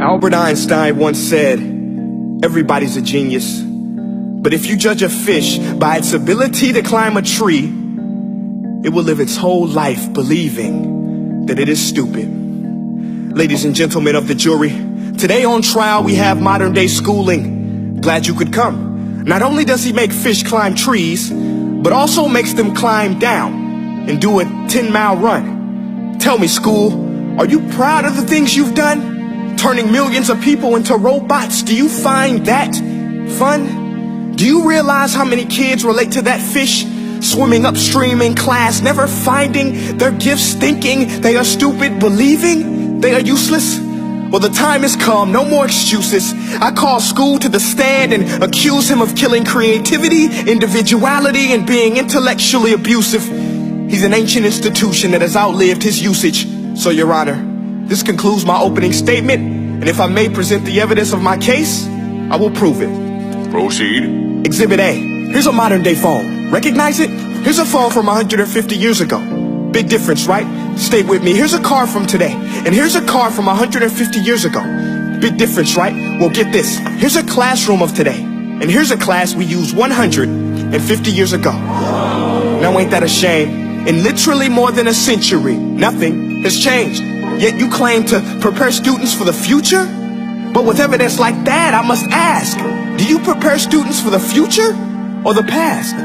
Albert Einstein once said, everybody's a genius. But if you judge a fish by its ability to climb a tree, it will live its whole life believing that it is stupid. Ladies and gentlemen of the jury, today on trial we have modern day schooling. Glad you could come. Not only does he make fish climb trees, but also makes them climb down and do a 10-mile run. Tell me, school, are you proud of the things you've done? Turning millions of people into robots, do you find that fun? Do you realize how many kids relate to that fish? Swimming upstream in class, never finding their gifts, thinking they are stupid, believing they are useless? Well, the time has come, no more excuses. I call school to the stand and accuse him of killing creativity, individuality, and being intellectually abusive. He's an ancient institution that has outlived his usage. So, Your Honor, this concludes my opening statement, and if I may present the evidence of my case, I will prove it. Proceed. Exhibit A. Here's a modern day phone. Recognize it? Here's a phone from 150 years ago. Big difference, right? Stay with me. Here's a car from today, and here's a car from 150 years ago. Big difference, right? Well, get this. Here's a classroom of today, and here's a class we used 150 years ago. Now ain't that a shame? In literally more than a century, nothing has changed. Yet you claim to prepare students for the future? But with evidence like that, I must ask, do you prepare students for the future or the past?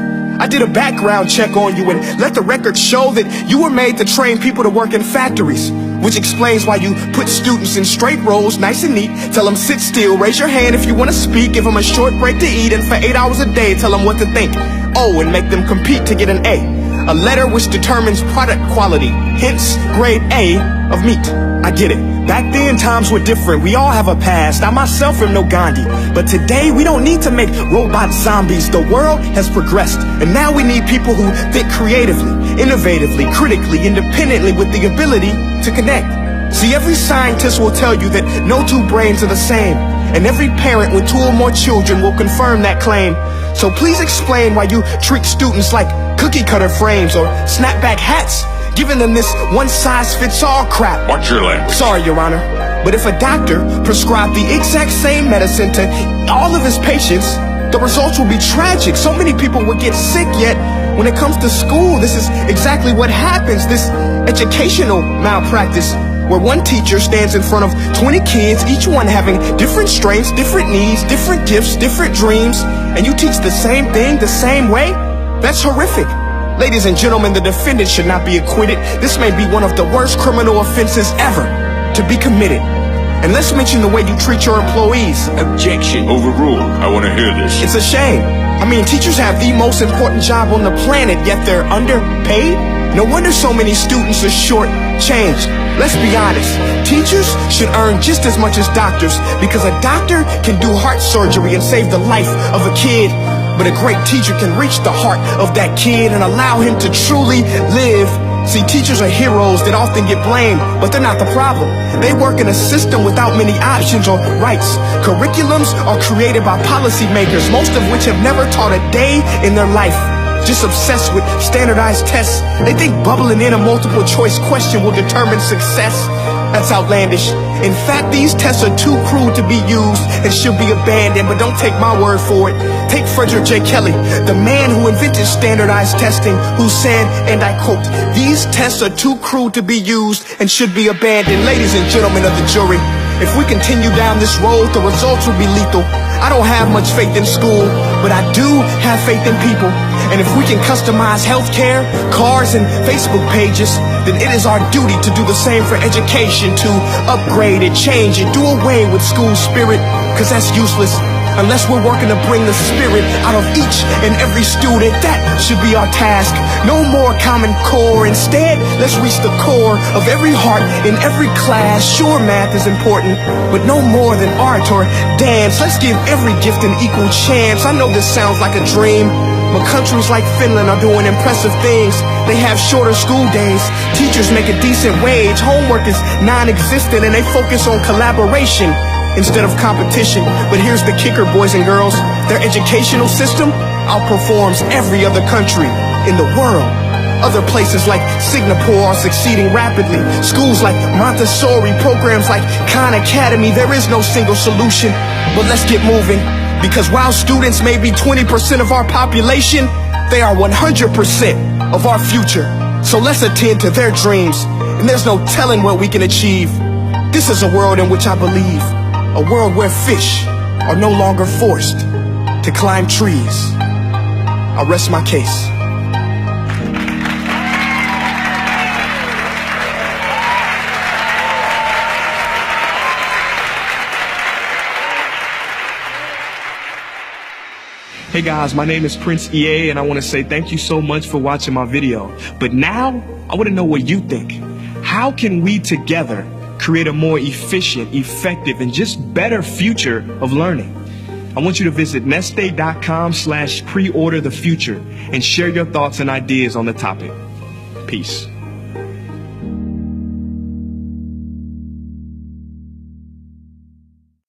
I did a background check on you and let the record show that you were made to train people to work in factories, which explains why you put students in straight rows, nice and neat, tell them sit still, raise your hand if you want to speak, give them a short break to eat, and for 8 hours a day tell them what to think. Oh, and make them compete to get an A letter which determines product quality, hence grade A of meat. I get it. Back then, times were different. We all have a past. I myself am no Gandhi. But today, we don't need to make robot zombies. The world has progressed. And now we need people who think creatively, innovatively, critically, independently, with the ability to connect. See, every scientist will tell you that no two brains are the same. And every parent with 2 or more children will confirm that claim. So please explain why you treat students like cookie cutter frames or snapback hats, giving them this one-size-fits-all crap. Watch your language. Sorry, Your Honor, but if a doctor prescribed the exact same medicine to all of his patients, the results will be tragic. So many people would get sick, yet when it comes to school, this is exactly what happens. This educational malpractice, where one teacher stands in front of 20 kids, each one having different strengths, different needs, different gifts, different dreams, and you teach the same thing the same way? That's horrific. Ladies and gentlemen, the defendant should not be acquitted. This may be one of the worst criminal offenses ever to be committed. And let's mention the way you treat your employees. Objection. Overruled. I want to hear this. It's a shame. I mean, teachers have the most important job on the planet, yet they're underpaid? No wonder so many students are short-changed. Let's be honest. Teachers should earn just as much as doctors, because a doctor can do heart surgery and save the life of a kid. But a great teacher can reach the heart of that kid and allow him to truly live. See, teachers are heroes that often get blamed, but they're not the problem. They work in a system without many options or rights. Curriculums are created by policymakers, most of which have never taught a day in their life. Just obsessed with standardized tests. They think bubbling in a multiple choice question will determine success. That's outlandish. In fact, these tests are too crude to be used and should be abandoned, but don't take my word for it. Take Frederick J. Kelly, the man who invented standardized testing, who said, and I quote, "These tests are too crude to be used and should be abandoned." Ladies and gentlemen of the jury, if we continue down this road, the results will be lethal. I don't have much faith in school, but I do have faith in people. And if we can customize healthcare, cars, and Facebook pages, then it is our duty to do the same for education, to upgrade it, change it, do away with school spirit, because that's useless. Unless we're working to bring the spirit out of each and every student, that should be our task. No more Common Core. Instead, let's reach the core of every heart in every class. Sure, math is important, but no more than art or dance. Let's give every gift an equal chance. I know this sounds like a dream, but countries like Finland are doing impressive things. They have shorter school days, teachers make a decent wage, homework is non-existent, and they focus on collaboration instead of competition. But here's the kicker, boys and girls. Their educational system outperforms every other country in the world. Other places like Singapore are succeeding rapidly. Schools like Montessori, programs like Khan Academy. There is no single solution, but let's get moving. Because while students may be 20% of our population, they are 100% of our future. So let's attend to their dreams, and there's no telling what we can achieve. This is a world in which I believe, a world where fish are no longer forced to climb trees. I rest my case. Hey guys, my name is Prince EA, and I want to say thank you so much for watching my video. But now, I want to know what you think. How can we together create a more efficient, effective, and just better future of learning? I want you to visit nestday.com/preorder the future and share your thoughts and ideas on the topic. Peace.